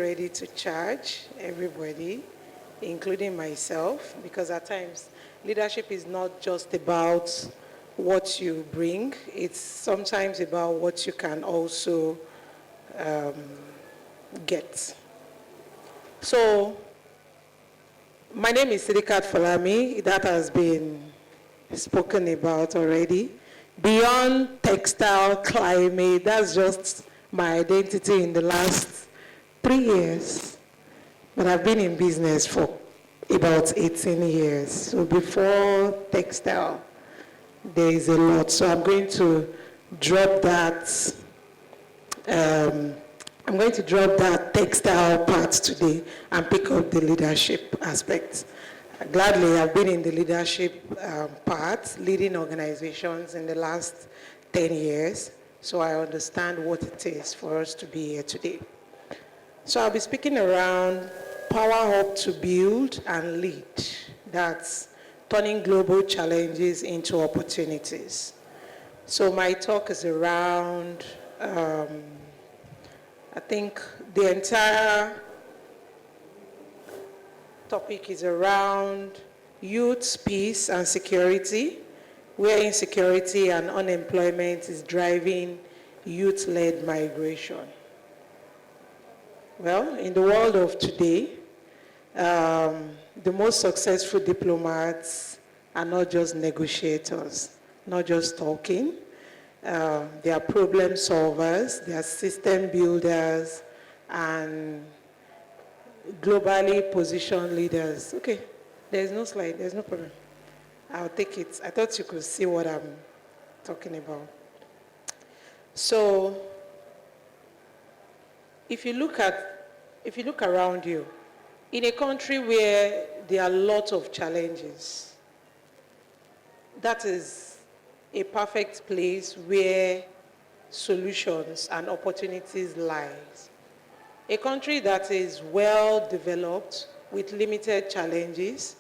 ready to charge everybody, including myself, because at times leadership is not just about what you bring, it's sometimes about what you can also get. So, my name is Sidikat Folami. That has been spoken about already. Beyond textile, climate, that's just my identity in the last 3 years. But I've been in business for about 18 years. So before textile, there is a lot. So I'm going to drop that. I'm going to drop that textile part today and pick up the leadership aspect. Gladly, I've been in the leadership part, leading organizations in the last 10 years, so I understand what it is for us to be here today. So I'll be speaking around power up to build and lead. That's turning global challenges into opportunities. So my talk is around, I think the entire topic is around youth, peace, and security, where insecurity and unemployment is driving youth-led migration. Well, in the world of today, the most successful diplomats are not just negotiators, not just talking. They are problem solvers, they are system builders, and globally positioned leaders. Okay, there's no slide, there's no problem. I'll take it. I thought you could see what I'm talking about. So, if you look around you, in a country where there are lots of challenges, that is a perfect place where solutions and opportunities lie. A country that is well developed with limited challenges,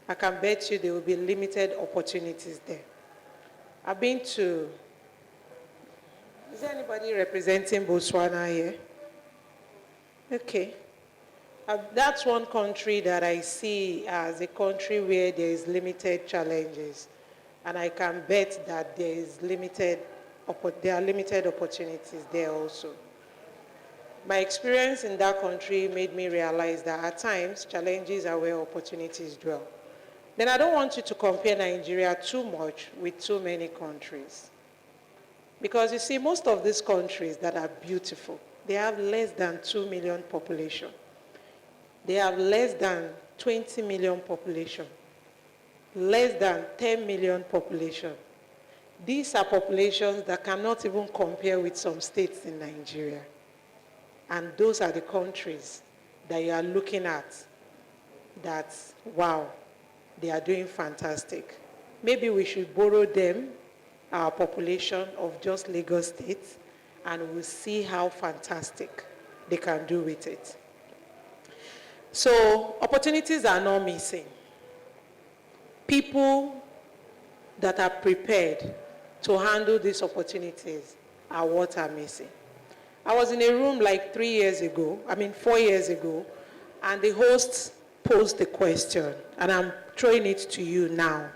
I can bet you there will be limited opportunities there. I've been to, is there anybody representing Botswana here? Okay. That's one country that I see as a country where there is limited challenges. And I can bet that there are limited opportunities there also. My experience in that country made me realize that at times, challenges are where opportunities dwell. Then I don't want you to compare Nigeria too much with too many countries. Because you see, most of these countries that are beautiful, they have less than 2 million population. They have less than 20 million population. Less than 10 million population. These are populations that cannot even compare with some states in Nigeria. And those are the countries that you are looking at that, wow, they are doing fantastic. Maybe we should borrow them, our population of just Lagos State, and we'll see how fantastic they can do with it. So opportunities are not missing. People that are prepared to handle these opportunities are what are missing. I was in a room like 4 years ago, and the host posed the question, and I'm throwing it to you now.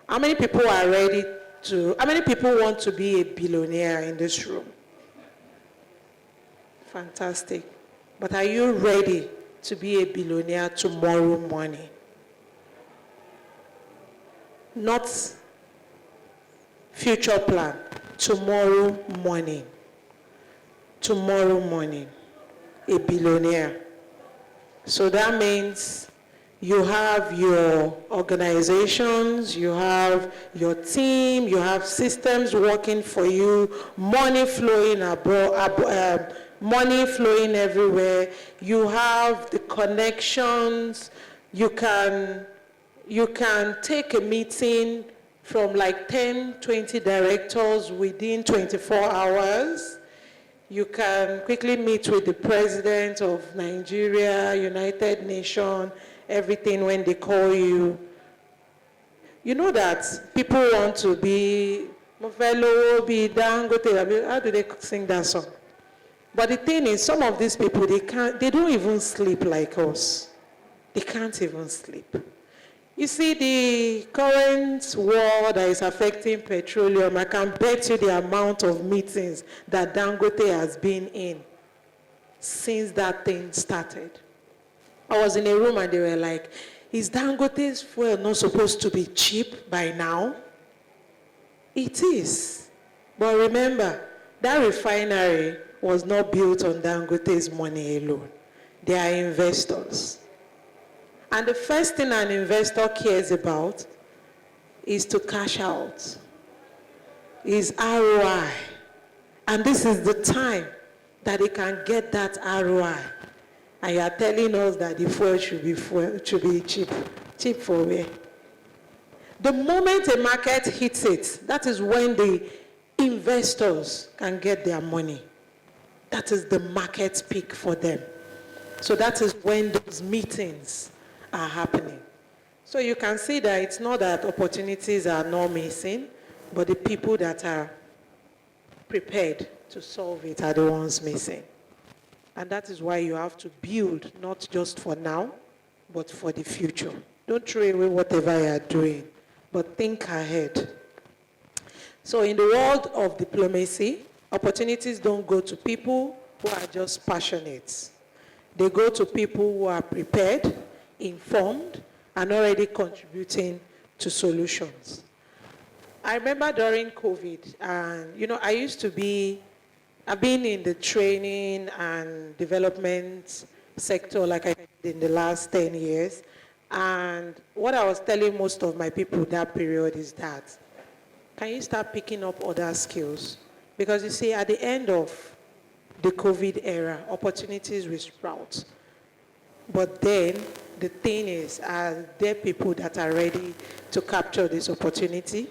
How many people want to be a billionaire in this room? Fantastic. But are you ready to be a billionaire tomorrow morning? Not future plan, tomorrow morning. Tomorrow morning, a billionaire. So that means you have your organizations, you have your team, you have systems working for you, money flowing abroad, money flowing everywhere. You have the connections. You can take a meeting from like 10, 20 directors within 24 hours. You can quickly meet with the president of Nigeria, United Nations, everything when they call you. You know that people want to be Mofelo, be Dangote. How do they sing that song? But the thing is, some of these people, they don't even sleep like us. They can't even sleep. You see, the current war that is affecting petroleum, I can bet you the amount of meetings that Dangote has been in since that thing started. I was in a room and they were like, is Dangote's fuel not supposed to be cheap by now? It is. But remember, that refinery was not built on Dangote's money alone. They are investors. And the first thing an investor cares about is to cash out, is ROI. And this is the time that they can get that ROI. And you are telling us that the fuel should be cheap. Cheap for where? The moment a market hits it, that is when the investors can get their money. That is the market peak for them. So that is when those meetings are happening. So you can see that it's not that opportunities are not missing, but the people that are prepared to solve it are the ones missing. And that is why you have to build, not just for now, but for the future. Don't throw away whatever you are doing, but think ahead. So in the world of diplomacy, opportunities don't go to people who are just passionate. They go to people who are prepared, informed, and already contributing to solutions. I remember during COVID, and I've been in the training and development sector like I did in the last 10 years. And what I was telling most of my people that period is that, can you start picking up other skills? Because you see, at the end of the COVID era, opportunities will sprout. But then, the thing is, are there people that are ready to capture this opportunity?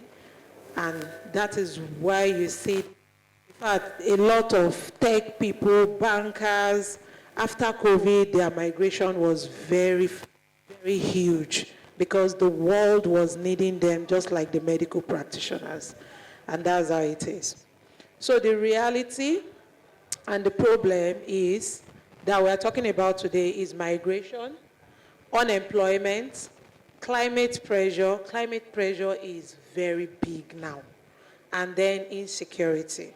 And that is why you see, in fact, a lot of tech people, bankers, after COVID, their migration was very, very huge because the world was needing them just like the medical practitioners. And that's how it is. So the reality and the problem is that we're talking about today is migration, unemployment, climate pressure. Climate pressure is very big now. And then insecurity.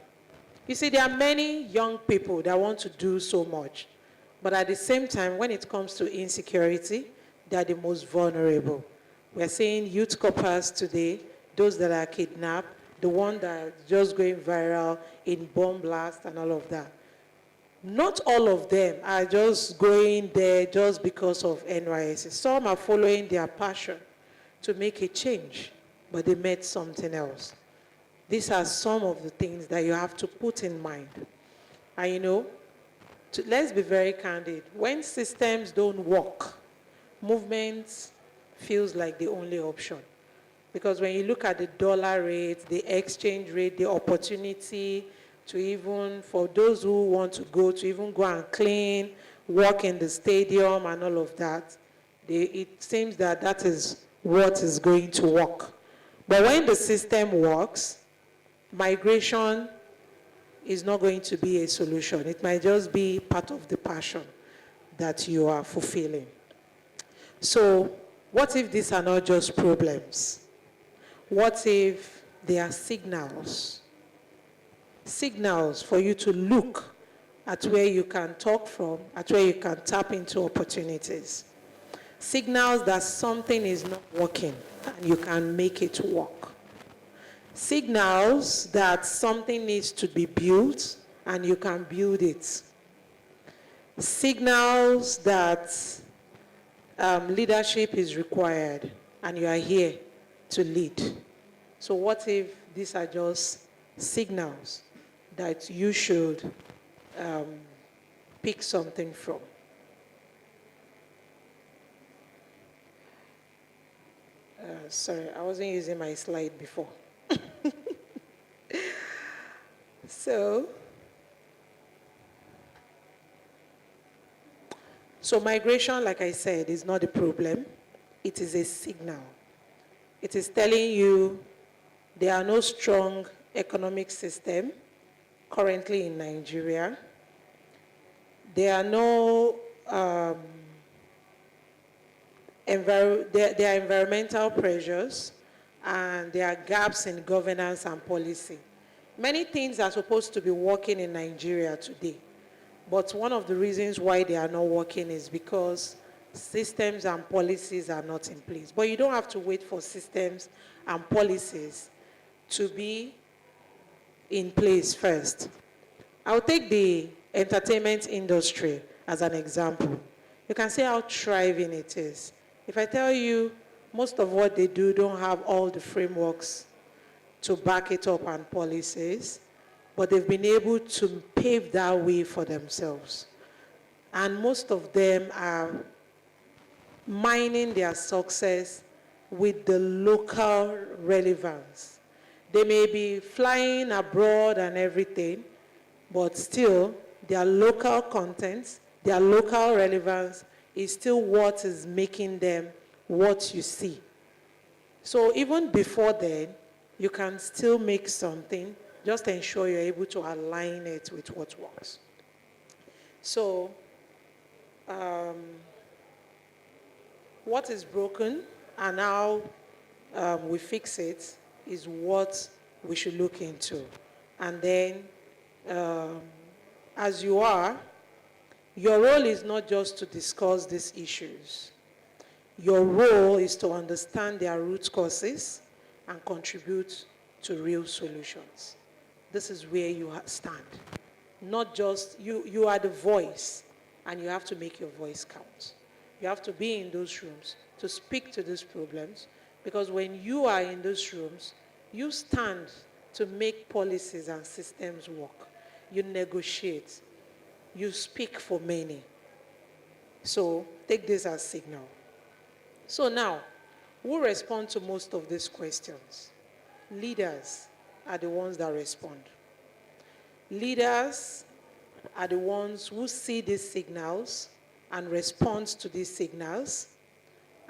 You see, there are many young people that want to do so much. But at the same time, when it comes to insecurity, they are the most vulnerable. We're seeing youth coppers today, those that are kidnapped, the one that are just going viral in bomb blast and all of that. Not all of them are just going there just because of NYSC. Some are following their passion to make a change, but they met something else. These are some of the things that you have to put in mind. And let's be very candid. When systems don't work, movement feels like the only option. Because when you look at the dollar rate, the exchange rate, the opportunity to even, for those who want to go and clean, work in the stadium and all of that, it seems that that is what is going to work. But when the system works, migration is not going to be a solution. It might just be part of the passion that you are fulfilling. So what if these are not just problems? What if they are signals? Signals for you to look at where you can talk from, at where you can tap into opportunities. Signals that something is not working and you can make it work. Signals that something needs to be built and you can build it. Signals that leadership is required and you are here to lead. So what if these are just signals that you should pick something from? Sorry, I wasn't using my slide before. So migration, like I said, is not a problem. It is a signal. It is telling you there are no strong economic system currently in Nigeria. There are no, there are environmental pressures, and there are gaps in governance and policy. Many things are supposed to be working in Nigeria today, but one of the reasons why they are not working is because systems and policies are not in place. But you don't have to wait for systems and policies to be in place first. I'll take the entertainment industry as an example. You can see how thriving it is. If I tell you most of what they do don't have all the frameworks to back it up and policies, but they've been able to pave that way for themselves. And most of them are mining their success with the local relevance. They may be flying abroad and everything, but still their local content, their local relevance is still what is making them what you see. So even before then, you can still make something, just ensure you're able to align it with what works. So what is broken and how we fix it is what we should look into. And then, as you are, your role is not just to discuss these issues. Your role is to understand their root causes and contribute to real solutions. This is where you stand. Not just, you are the voice, and you have to make your voice count. You have to be in those rooms to speak to these problems, because when you are in those rooms, you stand to make policies and systems work. You negotiate. You speak for many. So take this as signal. So now, who respond to most of these questions? Leaders are the ones that respond. Leaders are the ones who see these signals and respond to these signals.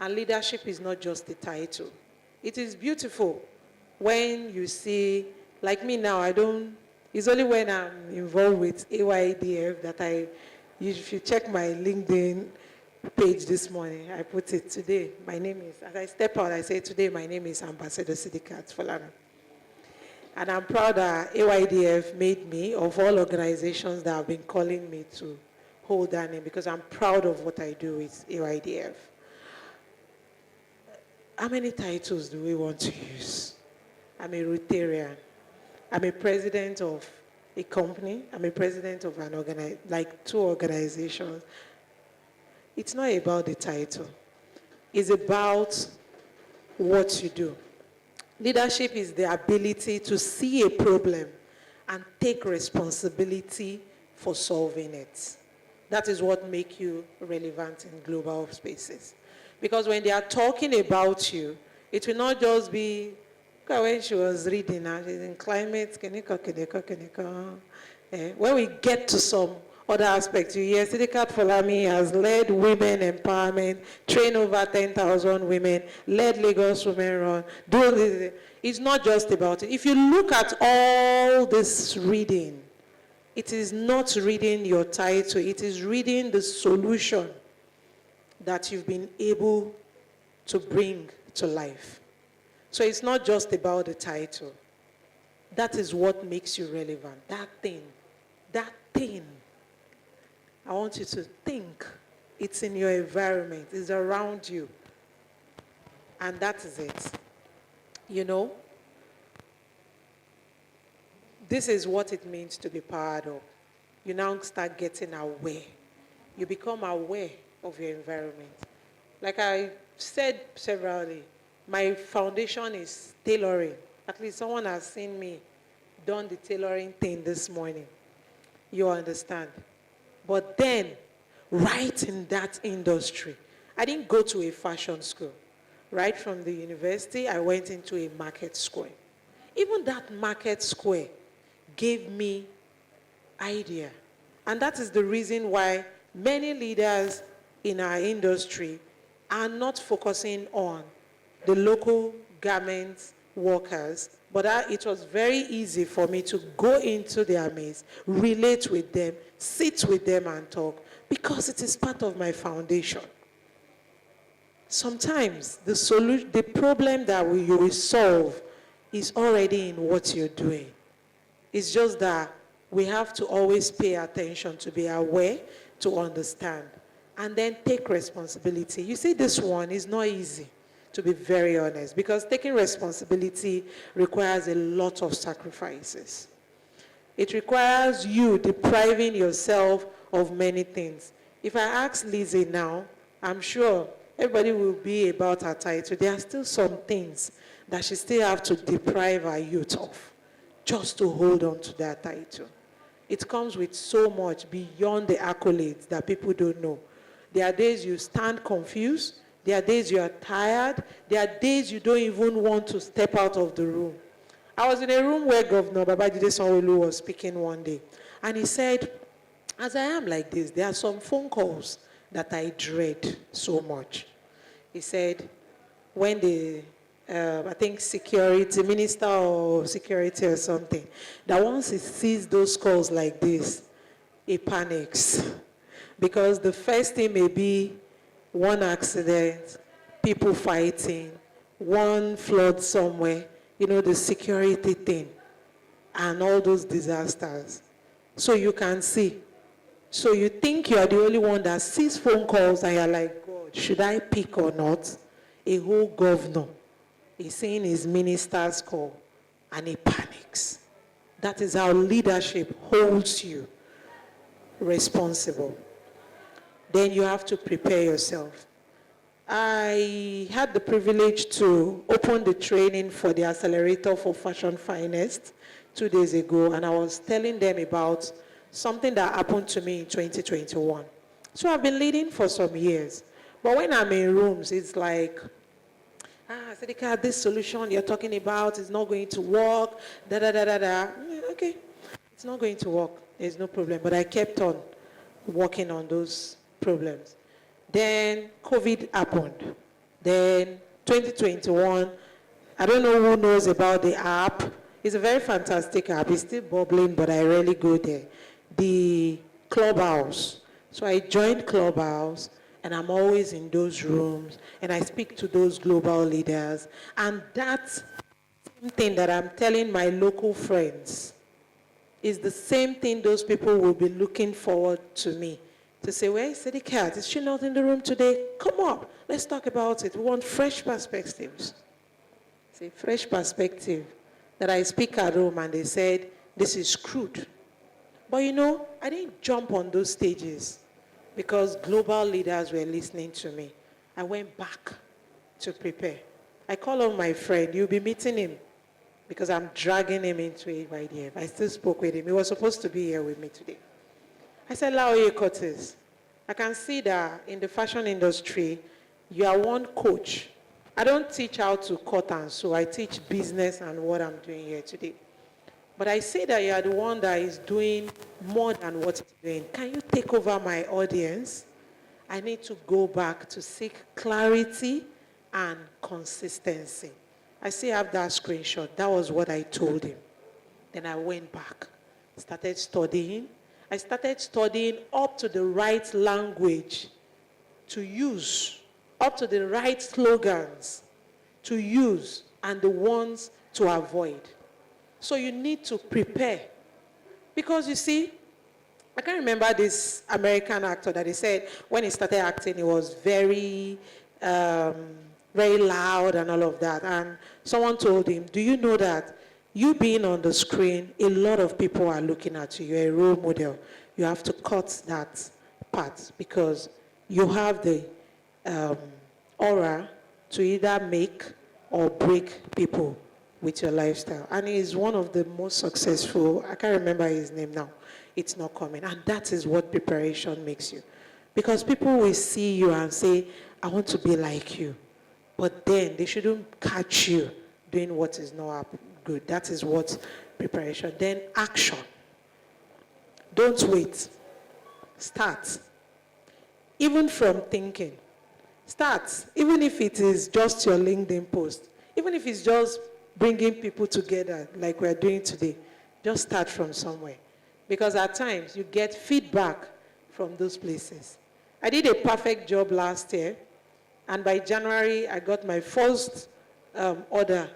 And leadership is not just a title. It is beautiful when you see, like me now, it's only when I'm involved with AYDF that if you check my LinkedIn page this morning, I put it today. My name is, as I step out, I say today my name is Ambassador Sidikat Folami. And I'm proud that AYDF made me, of all organizations that have been calling me to hold that name, because I'm proud of what I do with AYDF. How many titles do we want to use? I'm a Rotarian. I'm a president of a company. I'm a president of two organizations. It's not about the title. It's about what you do. Leadership is the ability to see a problem and take responsibility for solving it. That is what makes you relevant in global spaces. Because when they are talking about you, it will not just be, when she was reading, she's in climate, when we get to some other aspects, you hear Sidikat Folami has led women empowerment, trained over 10,000 women, led Lagos Women Run, do this. It's not just about it. If you look at all this reading, it is not reading your title, it is reading the solution that you've been able to bring to life. So it's not just about the title. That is what makes you relevant. That thing. I want you to think. It's in your environment. It's around you. And that is it. You know? This is what it means to be powered up. You now start getting aware. You become aware of your environment. Like I said severally, my foundation is tailoring. At least someone has seen me done the tailoring thing this morning. You understand? But then, right in that industry, I didn't go to a fashion school. Right from the university, I went into a market square. Even that market square gave me idea. And that is the reason why many leaders in our industry are not focusing on the local garment workers But it was very easy for me to go into their midst, relate with them, sit with them and talk, because it is part of my foundation. Sometimes the problem that you will solve is already in what you're doing. It's just that we have to always pay attention, to be aware, to understand, and then take responsibility. You see, this one is not easy, to be very honest, because taking responsibility requires a lot of sacrifices. It requires you depriving yourself of many things. If I ask Lizzie now, I'm sure everybody will be about her title. There are still some things that she still have to deprive her youth of just to hold on to that title. It comes with so much beyond the accolades that people don't know. There are days you stand confused. There are days you are tired. There are days you don't even want to step out of the room. I was in a room where Governor Babajide Sanwo-Olu was speaking one day, and he said, as I am like this, there are some phone calls that I dread so much. He said, when the I think security, minister or security or something, that once he sees those calls like this, he panics. Because the first thing may be one accident, people fighting, one flood somewhere, the security thing, and all those disasters. So you can see. So you think you are the only one that sees phone calls and you're like, God, should I pick or not? A whole governor is seeing his minister's call and he panics. That is how leadership holds you responsible. Then you have to prepare yourself. I had the privilege to open the training for the Accelerator for Fashion Finest 2 days ago, and I was telling them about something that happened to me in 2021. So I've been leading for some years. But when I'm in rooms, it's like, Sidikat, this solution you're talking about is not going to work, Okay, it's not going to work. There's no problem. But I kept on working on those problems. Then COVID happened. Then 2021, I don't know who knows about the app. It's a very fantastic app. It's still bubbling, but I rarely go there. The Clubhouse. So I joined Clubhouse, and I'm always in those rooms, and I speak to those global leaders. And that's the same thing that I'm telling my local friends is the same thing those people will be looking forward to me. To say, where is Sidikat? Is she not in the room today? Come up, let's talk about it. We want fresh perspectives. It's a fresh perspective that I speak at home, and they said, this is crude. But I didn't jump on those stages because global leaders were listening to me. I went back to prepare. I call on my friend. You'll be meeting him because I'm dragging him into AYDF. I still spoke with him. He was supposed to be here with me today. I said, Laoye Curtis, I can see that in the fashion industry, you are one coach. I don't teach how to cut and sew. I teach business and what I'm doing here today. But I see that you are the one that is doing more than what it's doing. Can you take over my audience? I need to go back to seek clarity and consistency. I still have that screenshot. That was what I told him. Then I went back, started studying. I started studying up to the right language to use, up to the right slogans to use, and the ones to avoid. So you need to prepare. Because you see, I can remember this American actor that he said when he started acting, he was very, very loud and all of that. And someone told him, do you know that you being on the screen, a lot of people are looking at you. You're a role model. You have to cut that part because you have the aura to either make or break people with your lifestyle. And he's one of the most successful, I can't remember his name now. It's not coming. And that is what preparation makes you. Because people will see you and say, I want to be like you. But then they shouldn't catch you doing what is not good. That is what preparation. Then action. Don't wait. Start. Even from thinking. Start. Even if it is just your LinkedIn post. Even if it's just bringing people together like we're doing today. Just start from somewhere. Because at times, you get feedback from those places. I did a perfect job last year, and by January, I got my first order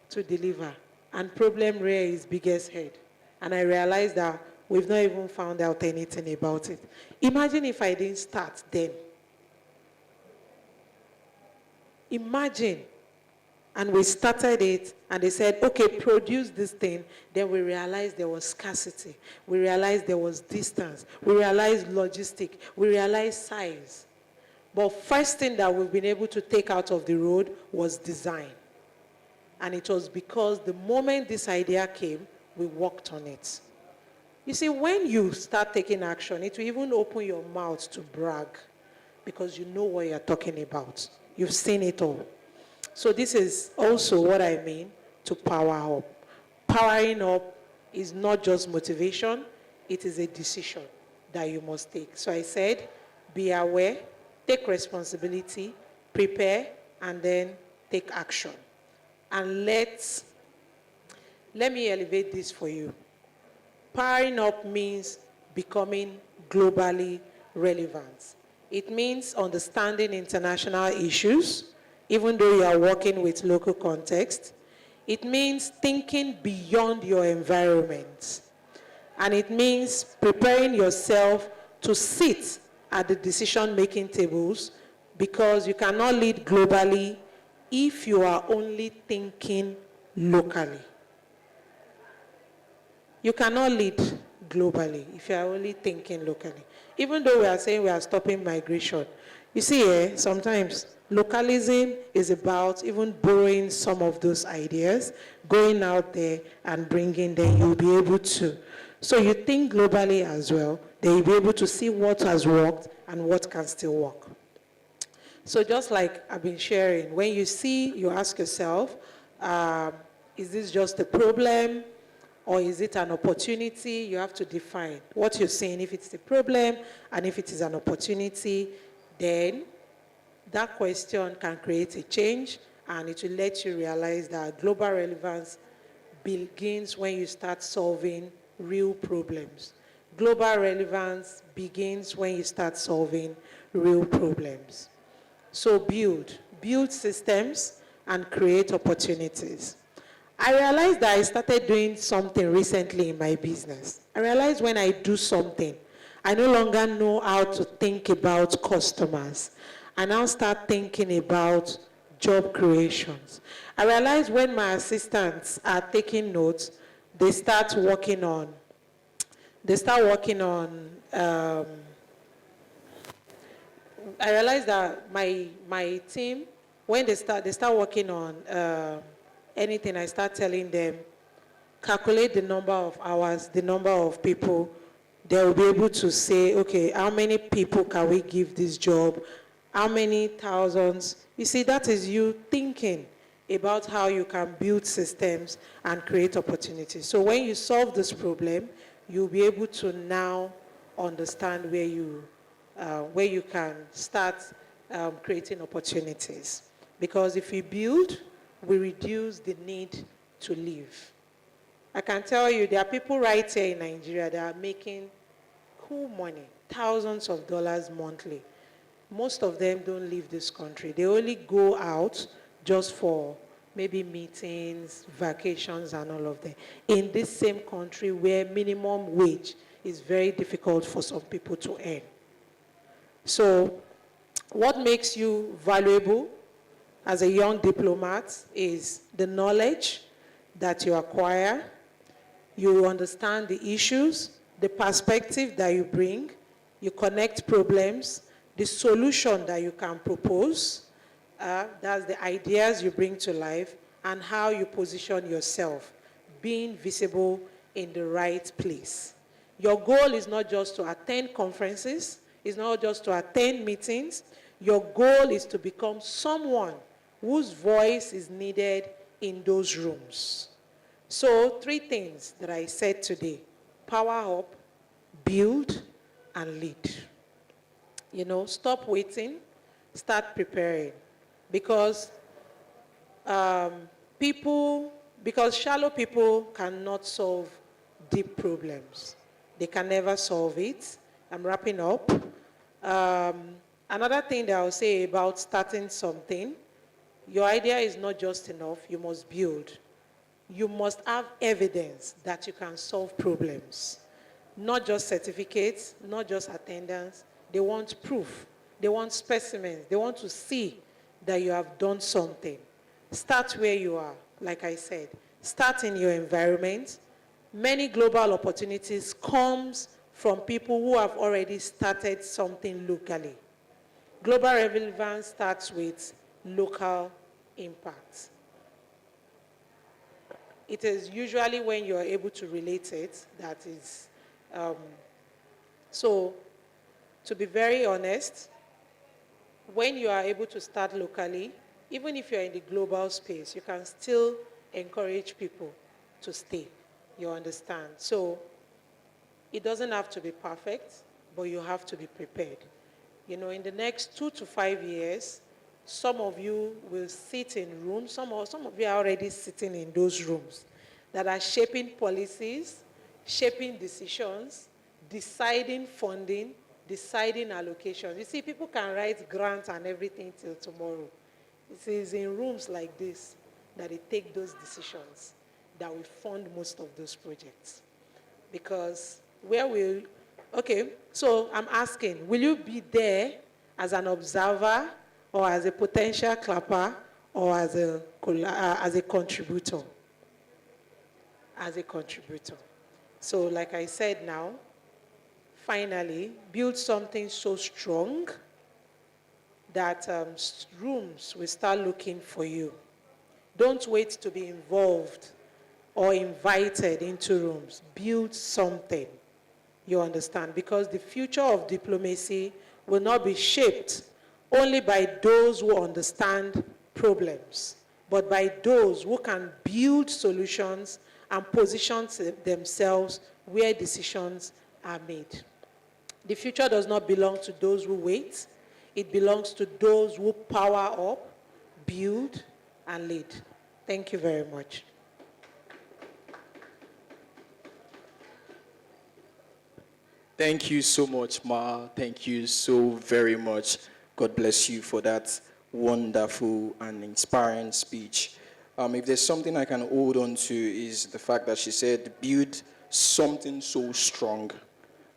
to deliver, and problem rear its biggest head. And I realized that we've not even found out anything about it. Imagine if I didn't start then. Imagine. And we started it, and they said, okay, produce this thing. Then we realized there was scarcity. We realized there was distance. We realized logistic. We realized size. But first thing that we've been able to take out of the road was design. And it was because the moment this idea came, we worked on it. You see, when you start taking action, it will even open your mouth to brag because you know what you're talking about. You've seen it all. So this is also what I mean to power up. Powering up is not just motivation, it is a decision that you must take. So I said, be aware, take responsibility, prepare, and then take action. And let me elevate this for you. Powering up means becoming globally relevant. It means understanding international issues, even though you are working with local context. It means thinking beyond your environment. And it means preparing yourself to sit at the decision-making tables, because you cannot lead globally if you are only thinking locally. You cannot lead globally if you are only thinking locally. Even though we are saying we are stopping migration, you see, sometimes localism is about even borrowing some of those ideas, going out there and bringing them. You'll be able to. So you think globally as well, then you'll be able to see what has worked and what can still work. So just like I've been sharing, when you see, you ask yourself, is this just a problem or is it an opportunity? You have to define what you're saying. If it's a problem and if it is an opportunity, then that question can create a change, and it will let you realize that global relevance begins when you start solving real problems. Global relevance begins when you start solving real problems. So build systems and create opportunities. I realized that I started doing something recently in my business. I realized when I do something, I no longer know how to think about customers. I now start thinking about job creations. I realize when my assistants are taking notes, they start working on, I realize that my team, when they start working on anything, I start telling them, calculate the number of hours, the number of people. They will be able to say, okay, how many people can we give this job? How many thousands? You see, that is you thinking about how you can build systems and create opportunities. So when you solve this problem, you'll be able to now understand where you can start creating opportunities. Because if we build, we reduce the need to leave. I can tell you, there are people right here in Nigeria that are making cool money, thousands of dollars monthly. Most of them don't leave this country. They only go out just for maybe meetings, vacations, and all of that. In this same country where minimum wage is very difficult for some people to earn. So what makes you valuable as a young diplomat is the knowledge that you acquire. You understand the issues, the perspective that you bring, you connect problems, the solution that you can propose, that's the ideas you bring to life, and how you position yourself, being visible in the right place. Your goal is not just to attend conferences, it's not just to attend meetings. Your goal is to become someone whose voice is needed in those rooms. So 3 things that I said today: power up, build, and lead. You know, stop waiting, start preparing. Because People, because shallow people cannot solve deep problems. They can never solve it. I'm wrapping up. Another thing that I'll say about starting something, your idea is not just enough, you must build. You must have evidence that you can solve problems. Not just certificates, not just attendance. They want proof. They want specimens. They want to see that you have done something. Start where you are, like I said. Start in your environment. Many global opportunities comes from people who have already started something locally. Global relevance starts with local impact. It is usually when you are able to relate it that is. So, to be very honest, when you are able to start locally, even if you're in the global space, you can still encourage people to stay. You understand? So, it doesn't have to be perfect, but you have to be prepared. You know, in the next 2 to 5 years, some of you will sit in rooms, some of you are already sitting in those rooms that are shaping policies, shaping decisions, deciding funding, deciding allocations. You see, people can write grants and everything till tomorrow. It is in rooms like this that they take those decisions that will fund most of those projects. Because okay, so I'm asking, will you be there as an observer or as a potential clapper or as a contributor? As a contributor. So like I said now, finally, build something so strong that rooms will start looking for you. Don't wait to be involved or invited into rooms. Build something. You understand? Because the future of diplomacy will not be shaped only by those who understand problems, but by those who can build solutions and position themselves where decisions are made. The future does not belong to those who wait. It belongs to those who power up, build, and lead. Thank you very much. Thank you so much, Ma. Thank you so very much. God bless you for that wonderful and inspiring speech. If there's something I can hold on to is the fact that she said, build something so strong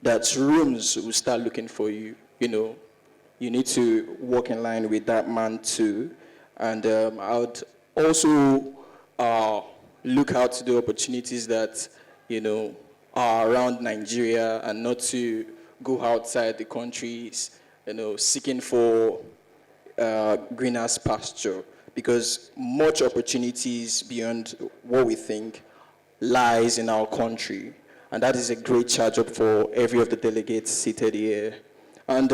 that rooms will start looking for you. You know, you need to walk in line with that man too. And I would also look out to the opportunities that, you know, are around Nigeria and not to go outside the countries, you know, seeking for greener pasture, because much opportunities beyond what we think lies in our country. And that is a great charge up for every of the delegates seated here. And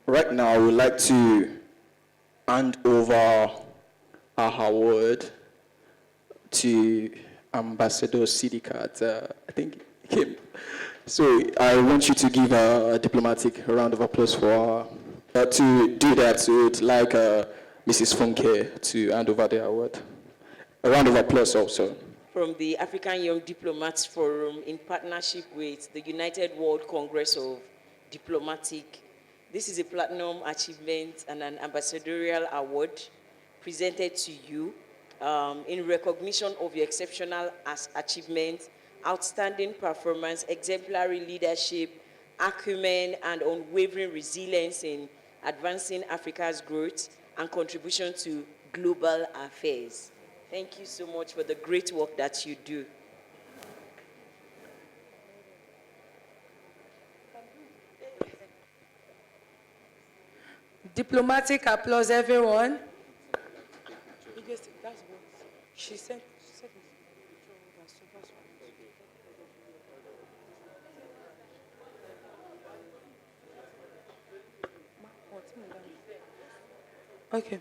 right now, I would like to hand over our award to Ambassador Sidikat. I think he came. So I want you to give a diplomatic round of applause for her. To do that, I would like Mrs. Funke to hand over the award. A round of applause also. From the African Young Diplomats Forum in partnership with the United World Congress of Diplomatic. This is a platinum achievement and an ambassadorial award presented to you in recognition of your exceptional achievement, outstanding performance, exemplary leadership, acumen, and unwavering resilience in advancing Africa's growth and contribution to global affairs. Thank you so much for the great work that you do. Diplomatic applause, everyone. That's what she said. Okay.